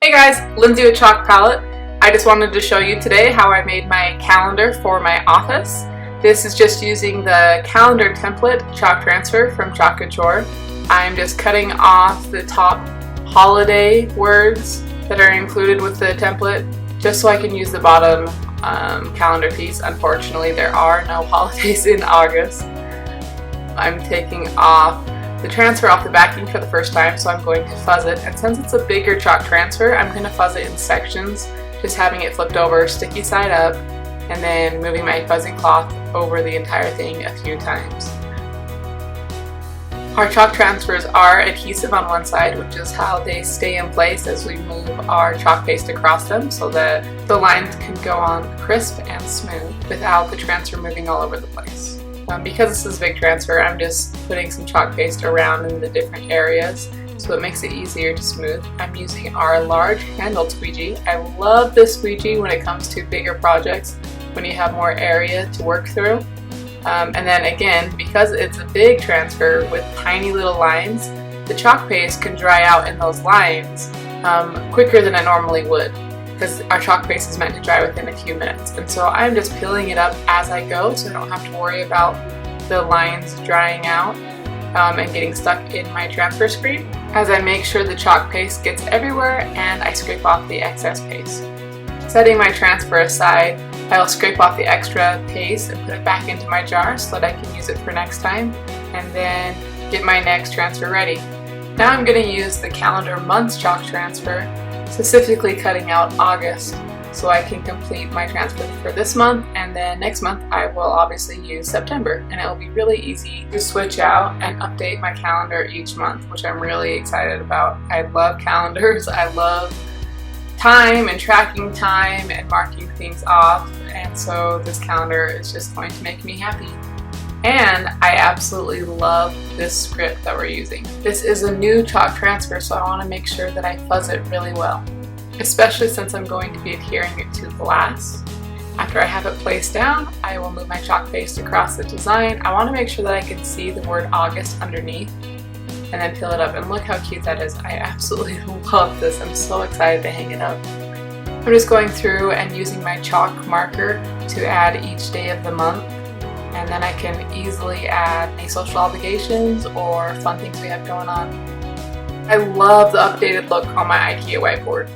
Hey guys, Lindsay with Chalk Palette. I just wanted to show you today how I made my calendar for my office. This is just using the calendar template chalk transfer from Chalk Couture. I'm just cutting off the top holiday words that are included with the template just so I can use the bottom calendar piece. Unfortunately, there are no holidays in August. I'm taking off the transfer off the backing for the first time, so I'm going to fuzz it, and since it's a bigger chalk transfer, I'm going to fuzz it in sections, just having it flipped over sticky side up and then moving my fuzzing cloth over the entire thing a few times. Our chalk transfers are adhesive on one side, which is how they stay in place as we move our chalk paste across them so that the lines can go on crisp and smooth without the transfer moving all over the place. Because this is a big transfer, I'm just putting some chalk paste around in the different areas so it makes it easier to smooth. I'm using our large handled squeegee. I love this squeegee when it comes to bigger projects, when you have more area to work through. And then again, because it's a big transfer with tiny little lines, the chalk paste can dry out in those lines quicker than it normally would, because our chalk paste is meant to dry within a few minutes. And so I'm just peeling it up as I go so I don't have to worry about the lines drying out and getting stuck in my transfer screen, as I make sure the chalk paste gets everywhere and I scrape off the excess paste. Setting my transfer aside, I'll scrape off the extra paste and put it back into my jar so that I can use it for next time, and then get my next transfer ready. Now I'm going to use the calendar months chalk transfer, specifically cutting out August, so I can complete my transfer for this month, and then next month I will obviously use September, and it will be really easy to switch out and update my calendar each month, which I'm really excited about. I love calendars. I love time and tracking time and marking things off, and so this calendar is just going to make me happy. And I absolutely love this script that we're using. This is a new chalk transfer, so I want to make sure that I fuzz it really well, especially since I'm going to be adhering it to glass. After I have it placed down, I will move my chalk paste across the design. I want to make sure that I can see the word August underneath, and then peel it up, and look how cute that is. I absolutely love this. I'm so excited to hang it up. I'm just going through and using my chalk marker to add each day of the month, and then I can easily add any social obligations or fun things we have going on. I love the updated look on my IKEA whiteboard.